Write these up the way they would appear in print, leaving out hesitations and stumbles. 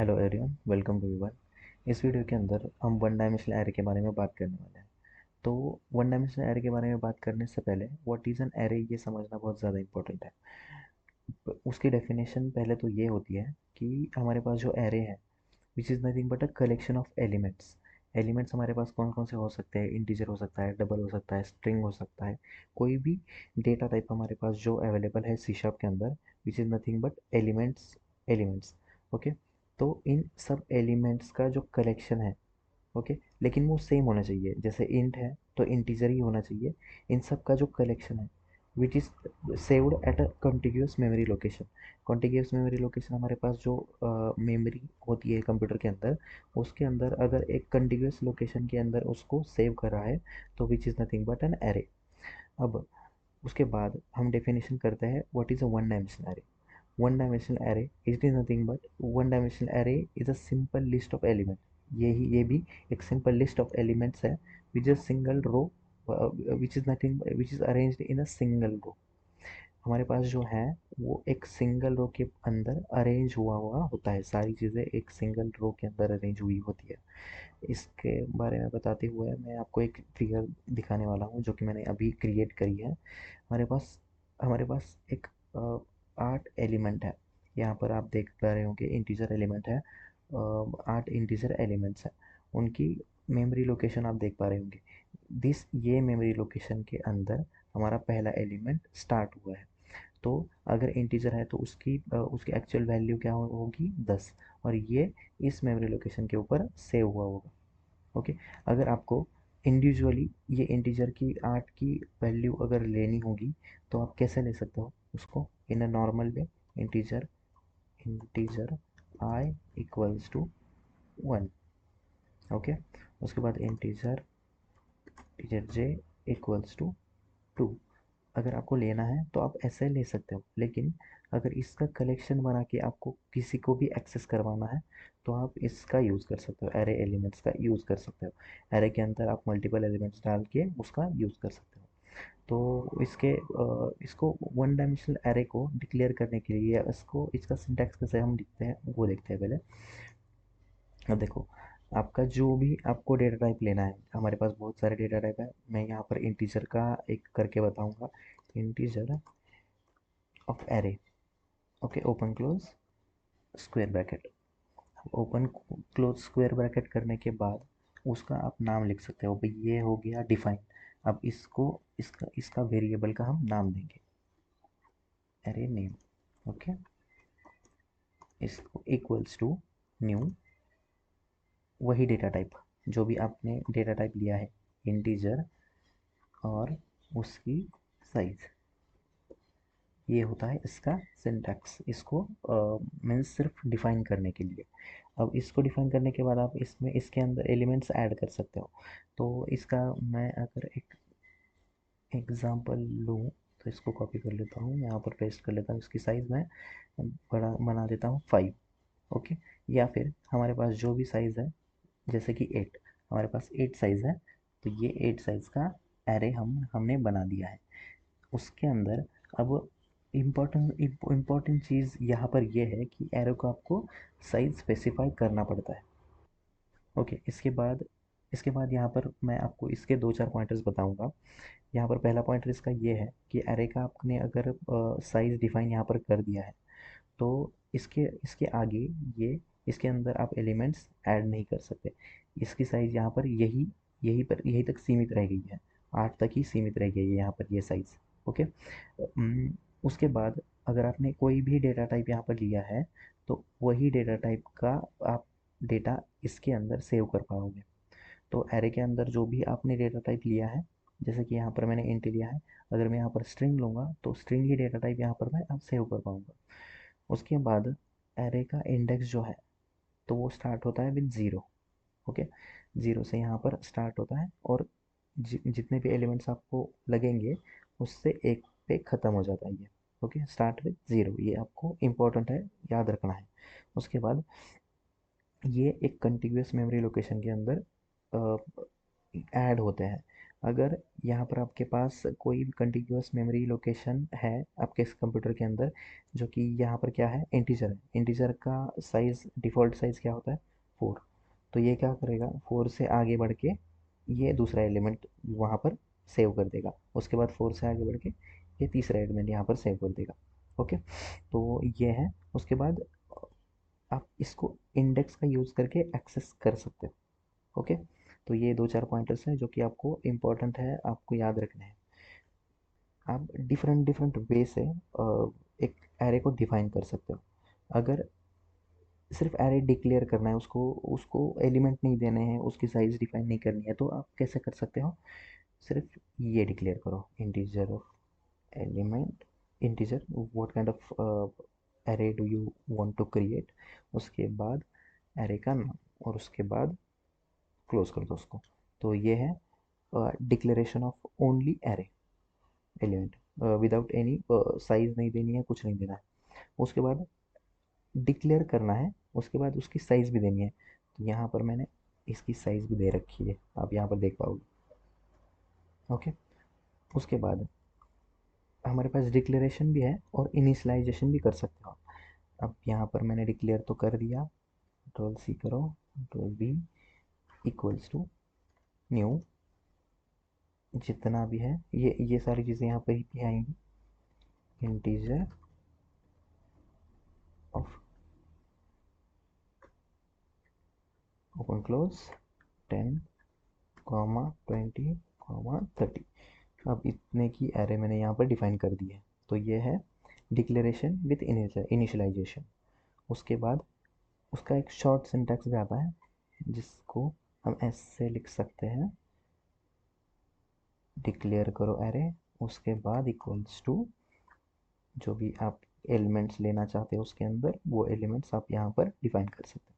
Hello everyone, welcome to one. इस video के अंदर हम वन डायमेंशनल एरे के बारे में बात करने वाले हैं। तो वन डायमेंशनल एरे के बारे में बात करने से पहले व्हाट इज़ एन एरे ये समझना बहुत ज़्यादा इंपॉर्टेंट है। उसकी डेफिनेशन पहले तो ये होती है कि हमारे पास जो एरे है विच is nothing but a collection of elements. Elements हमारे पास कौन कौन से हो सकते हैं? इंटीजर हो सकता है, डबल हो सकता है, स्ट्रिंग हो सकता है, कोई भी डेटा टाइप हमारे पास जो अवेलेबल है सी शार्प के अंदर, विच is nothing but elements. Elements, okay. तो इन सब एलिमेंट्स का जो कलेक्शन है, ओके, लेकिन वो सेम होना चाहिए। जैसे इंट है तो इंटीजर ही होना चाहिए। इन सब का जो कलेक्शन है which is saved at a contiguous memory location. Contiguous memory location हमारे पास जो मेमोरी होती है कंप्यूटर के अंदर, उसके अंदर अगर एक कंटिग्यूस लोकेशन के अंदर उसको सेव कर रहा है तो which is nothing but an array. अब उसके बाद हम डेफिनेशन करते हैं what is a one dimensional array. One dimensional array it is nothing but one dimensional array is a simple list of element. ये भी एक सिंपल लिस्ट ऑफ एलिमेंट्स है which is single row, which is nothing which is arranged in a single row. हमारे पास जो है वो एक सिंगल रो के अंदर अरेंज हुआ हुआ होता है। सारी चीज़ें एक सिंगल रो के अंदर अरेंज हुई होती है। इसके बारे में बताते हुए मैं आपको एक फिगर दिखाने वाला हूँ जो कि मैंने अभी क्रिएट करी है। हमारे पास एक 8 एलिमेंट है। यहाँ पर आप देख पा रहे होंगे इंटीजर एलिमेंट है। 8 इंटीजर एलिमेंट्स हैं। उनकी मेमोरी लोकेशन आप देख पा रहे होंगे। ये मेमोरी लोकेशन के अंदर हमारा पहला एलिमेंट स्टार्ट हुआ है। तो अगर इंटीजर है तो उसकी एक्चुअल वैल्यू क्या होगी? 10। और ये इस मेमोरी लोकेशन के ऊपर सेव हुआ होगा, ओके। अगर आपको इंडिविजुअली ये इंटीजर की 8 की वैल्यू अगर लेनी होगी तो आप कैसे ले सकते हो उसको? In a normal way. Integer integer I equals to 1, okay. उसके बाद integer integer J equals to 2। अगर आपको लेना है तो आप ऐसे ले सकते हो, लेकिन अगर इसका कलेक्शन बना के आपको किसी को भी एक्सेस करवाना है तो आप इसका यूज़ कर सकते हो, एरे एलिमेंट्स का यूज़ कर सकते हो। एरे के अंदर आप मल्टीपल एलिमेंट्स डाल के उसका यूज़ कर सकते हो। तो इसको वन डायमेंशनल एरे को डिक्लेयर करने के लिए इसका सिंटैक्स कैसे हम लिखते हैं वो देखते हैं पहले। अब देखो, आपका जो भी आपको डेटा टाइप लेना है, हमारे पास बहुत सारे डेटा टाइप है। मैं यहाँ पर इंटीजर का एक करके बताऊंगा। Integer of array, okay, open close square bracket. Open close square bracket करने के बाद उसका आप नाम लिख सकते हो भाई, ये हो गया डिफाइन। अब इसका वेरिएबल का हम नाम देंगे एरे नेम, ओके। इसको इक्वल्स टू न्यू, वही डेटा टाइप जो भी आपने डेटा टाइप लिया है, इंटीजर और उसकी साइज। ये होता है इसका सिंटैक्स। इसको मीन्स सिर्फ डिफाइन करने के लिए। अब इसको डिफाइन करने के बाद आप इसमें इसके अंदर एलिमेंट्स ऐड कर सकते हो। तो इसका मैं अगर एक एग्जांपल लूँ तो इसको कॉपी कर लेता हूँ, यहाँ पर पेस्ट कर लेता हूँ। इसकी साइज़ मैं बड़ा बना देता हूँ 5, ओके। या फिर हमारे पास जो भी साइज़ है, जैसे कि 8, हमारे पास 8 साइज़ है, तो ये 8 साइज़ का एरे हमने बना दिया है। उसके अंदर अब इम्पोर्टेंट चीज़ यहाँ पर ये है कि एरो को आपको साइज स्पेसिफाई करना पड़ता है, ओके। इसके बाद यहाँ पर मैं आपको इसके 2-4 पॉइंटर्स बताऊँगा। यहाँ पर पहला पॉइंटर इसका ये है कि एरे का आपने अगर साइज डिफाइन यहाँ पर कर दिया है तो इसके इसके आगे ये इसके अंदर आप एलिमेंट्स ऐड नहीं कर सकते। इसकी साइज़ यहाँ पर यही तक सीमित रह गई है। 8 तक ही सीमित रह गई है यहाँ पर ये साइज़, ओके। उसके बाद अगर आपने कोई भी डेटा टाइप यहाँ पर लिया है तो वही डेटा टाइप का आप डेटा इसके अंदर सेव कर पाओगे। तो एरे के अंदर जो भी आपने डेटा टाइप लिया है, जैसे कि यहाँ पर मैंने इंट लिया है, अगर मैं यहाँ पर स्ट्रिंग लूँगा तो स्ट्रिंग ही डेटा टाइप यहाँ पर मैं अब सेव कर पाऊँगा। उसके बाद एरे का इंडेक्स जो है तो वो स्टार्ट होता है विद ज़ीरो, ओके। ज़ीरो से यहाँ पर स्टार्ट होता है और जितने भी एलिमेंट्स आपको लगेंगे उससे एक पे ख़त्म हो जाता है ये, ओके। स्टार्ट विद ज़ीरो, ये आपको इम्पोर्टेंट है, याद रखना है। उसके बाद ये एक कंटिन्यूस मेमोरी लोकेशन के अंदर ऐड होते हैं। अगर यहाँ पर आपके पास कोई भी कंटिन्यूअस मेमोरी लोकेशन है आपके इस कंप्यूटर के अंदर, जो कि यहाँ पर क्या है, इंटीजर है, इंटीजर का साइज़, डिफ़ॉल्ट साइज़ क्या होता है, 4। तो ये क्या करेगा, 4 से आगे बढ़ के ये दूसरा एलिमेंट वहाँ पर सेव कर देगा, उसके बाद 4 से आगे बढ़ के ये तीसरा एलिमेंट यहाँ पर सेव कर देगा। ओके, तो ये है। उसके बाद आप इसको इंडेक्स का यूज़ करके एक्सेस कर सकते हो। ओके, तो ये 2-4 पॉइंटर्स हैं जो कि आपको इम्पोर्टेंट है, आपको याद रखने हैं। आप डिफरेंट डिफरेंट वे से एक एरे को डिफाइन कर सकते हो। अगर सिर्फ एरे डिक्लेयर करना है, उसको उसको एलिमेंट नहीं देने हैं, उसकी साइज डिफाइन नहीं करनी है, तो आप कैसे कर सकते हो, सिर्फ ये डिक्लेयर करो, integer of element, integer what kind of array do you want to create, उसके बाद एरे का नाम, और उसके बाद क्लोज कर दो उसको। तो ये है declaration of only array element, without any size नहीं देनी है, कुछ नहीं देना है। उसके बाद डिक्लेयर करना है, उसके बाद उसकी साइज भी देनी है। तो यहाँ पर मैंने इसकी साइज भी दे रखी है, आप यहाँ पर देख पाओगे। ओके, उसके बाद हमारे पास डिक्लेरेशन भी है और इनिशियलाइजेशन भी कर सकते हो। अब यहाँ पर मैंने डिक्लेयर तो कर दिया, कंट्रोल सी करो, control B, equals to new, जितना भी है ये सारी चीज़ें यहाँ पर ही आएंगी, इंटीजर ऑफ ओपन क्लोज 10, 20, 30। अब इतने की एरे मैंने यहाँ पर डिफाइन कर दी है। तो ये है डिक्लेरेशन विथ इनिशियलाइजेशन। उसके बाद उसका एक शॉर्ट सिंटैक्स भी आता है, जिसको हम ऐसे लिख सकते हैं, डिक्लेयर करो एरे, उसके बाद इक्वल्स टू जो भी आप एलिमेंट्स लेना चाहते हो उसके अंदर, वो एलिमेंट्स आप यहाँ पर डिफाइन कर सकते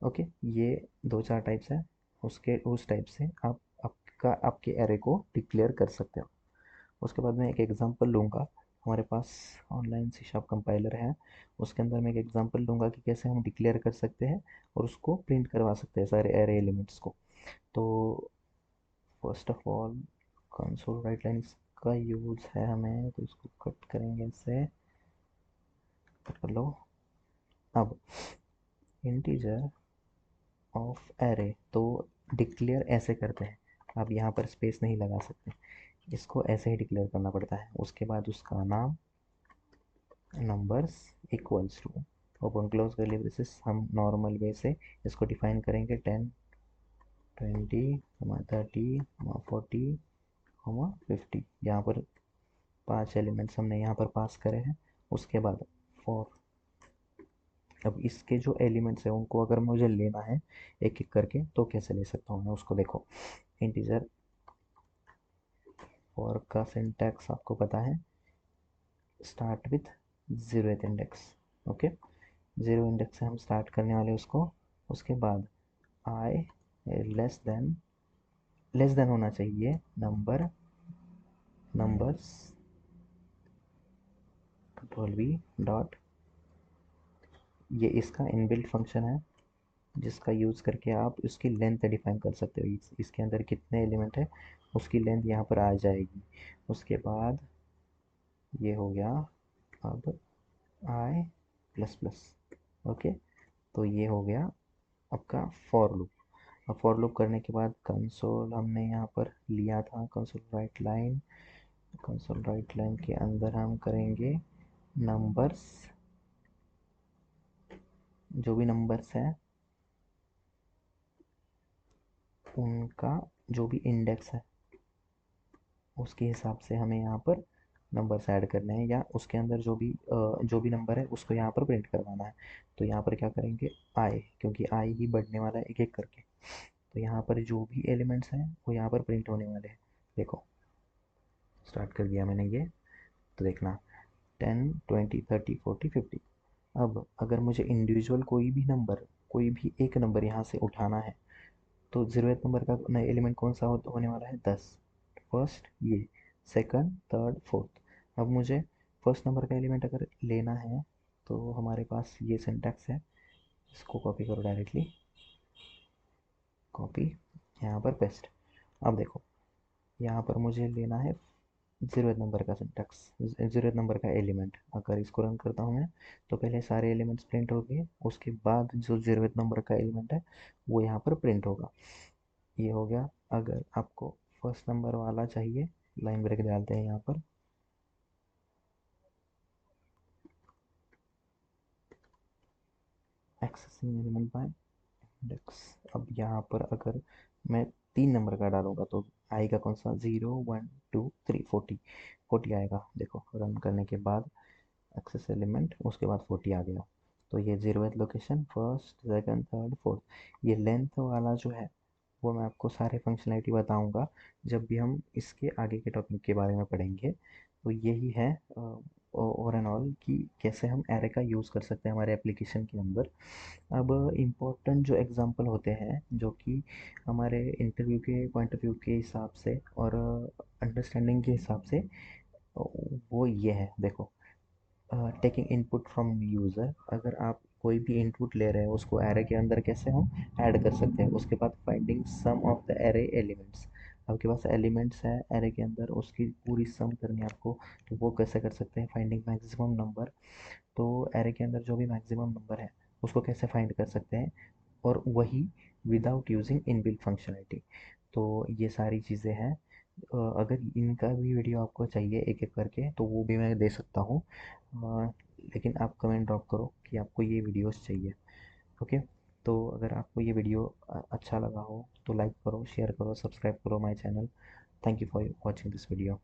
हो। ओके, ये 2-4 टाइप्स है, उसके उस टाइप से आप आपके एरे को डिक्लेयर कर सकते हो। उसके बाद मैं एक एग्जांपल लूँगा, हमारे पास ऑनलाइन सी शार्प कंपाइलर है, उसके अंदर मैं एक एग्जांपल लूँगा कि कैसे हम डिक्लेयर कर सकते हैं और उसको प्रिंट करवा सकते हैं सारे एरे एलिमेंट्स को। तो first of all console right line इसका यूज़ है हमें, तो इसको कट करेंगे, इससे कट कर लो। अब इंटीजर ऑफ एरे, तो डिक्लेयर ऐसे करते हैं, आप यहाँ पर स्पेस नहीं लगा सकते, इसको ऐसे ही डिक्लेयर करना पड़ता है। उसके बाद उसका नाम, numbers, equals to open close curly braces, हम नॉर्मल वे से इसको डिफाइन करेंगे, 10, 20, 30, 40, 50। यहाँ पर 5 एलिमेंट्स हमने यहाँ पर पास करे हैं। उसके बाद फॉर, अब इसके जो एलिमेंट्स हैं उनको अगर मुझे लेना है एक एक करके, तो कैसे ले सकता हूँ मैं उसको, देखो इंटीजर फॉर का सिंटैक्स आपको पता है, start with 0th index. Okay, 0 index से हम स्टार्ट करने वाले उसको। उसके बाद आई लेस देन होना चाहिए नंबर्स, कंट्रोल वी डॉट, ये इसका इनबिल्ट फंक्शन है जिसका यूज़ करके आप उसकी लेंथ डिफाइन कर सकते हो, इसके अंदर कितने एलिमेंट है उसकी लेंथ यहाँ पर आ जाएगी। उसके बाद ये हो गया, अब आई प्लस प्लस। ओके, तो ये हो गया आपका फॉर लूप। अब फॉर लूप करने के बाद कंसोल हमने यहाँ पर लिया था, कंसोल राइट लाइन के अंदर हम करेंगे नंबर्स, जो भी नंबर्स हैं उनका जो भी इंडेक्स है उसके हिसाब से हमें यहाँ पर नंबर्स ऐड करने हैं, या उसके अंदर जो भी नंबर है उसको यहाँ पर प्रिंट करवाना है। तो यहाँ पर क्या करेंगे, आई, क्योंकि आई ही बढ़ने वाला है एक एक करके, तो यहाँ पर जो भी एलिमेंट्स हैं वो यहाँ पर प्रिंट होने वाले हैं। देखो स्टार्ट कर दिया मैंने ये, तो देखना 10, 20, 30, 40, 50। अब अगर मुझे इंडिविजुअल कोई भी एक नंबर यहाँ से उठाना है, तो 0th नंबर का नया एलिमेंट कौन सा होने वाला है, 10। फर्स्ट ये, सेकंड, थर्ड, फोर्थ। अब मुझे फर्स्ट नंबर का एलिमेंट अगर लेना है, तो हमारे पास ये सिंटैक्स है, इसको कॉपी करो डायरेक्टली, कॉपी, यहाँ पर पेस्ट। अब देखो यहाँ पर मुझे लेना है ज़ीरोथ नंबर का सिंटैक्स, ज़ीरोथ नंबर का एलिमेंट। अगर इसको रन करता हूँ मैं, तो पहले सारे एलिमेंट्स प्रिंट हो गए, उसके बाद जो ज़ीरोथ नंबर का एलिमेंट है वो यहाँ पर प्रिंट होगा। ये हो गया। अगर आपको फर्स्ट नंबर वाला चाहिए, लाइन ब्रेक डालते हैं यहाँ पर, एक्सेसिंग एलिमेंट बाय इंडेक्स। अब यहाँ पर अगर मैं 3 नंबर का डालूंगा तो आएगा कौन सा, 0 1 2 3, 40 आएगा। देखो रन करने के बाद एक्सेस एलिमेंट, उसके बाद 40 आ गया। तो ये zeroth location, first second third fourth. ये लेंथ वाला जो है वो मैं आपको सारे फंक्शनैलिटी बताऊंगा जब भी हम इसके आगे के टॉपिक के बारे में पढ़ेंगे। तो यही है ओवर एंड ऑल कि कैसे हम एरे का यूज़ कर सकते हैं हमारे एप्लीकेशन के अंदर। अब इम्पोर्टेंट जो एग्जांपल होते हैं जो कि हमारे इंटरव्यू के पॉइंट ऑफ व्यू के हिसाब से और अंडरस्टैंडिंग के हिसाब से, वो ये है देखो। टेकिंग इनपुट फ्रॉम यूज़र, अगर आप कोई भी इनपुट ले रहे हैं उसको एरे के अंदर कैसे हम ऐड कर सकते हैं। उसके बाद finding sum of the array elements, आपके पास एलिमेंट्स है एरे के अंदर, उसकी पूरी सम करनी है आपको, तो वो कैसे कर सकते हैं। फाइंडिंग मैक्सिमम नंबर, तो एरे के अंदर जो भी मैक्सिमम नंबर है उसको कैसे फाइंड कर सकते हैं, और वही विदाउट यूजिंग इनबिल्ट फंक्शनैलिटी। तो ये सारी चीज़ें हैं। अगर इनका भी वीडियो आपको चाहिए एक एक करके तो वो भी मैं दे सकता हूँ। लेकिन आप कमेंट ड्रॉप करो कि आपको ये वीडियोस चाहिए। ओके। तो अगर आपको ये वीडियो अच्छा लगा हो तो लाइक करो, शेयर करो, सब्सक्राइब करो my channel. Thank you for watching this video.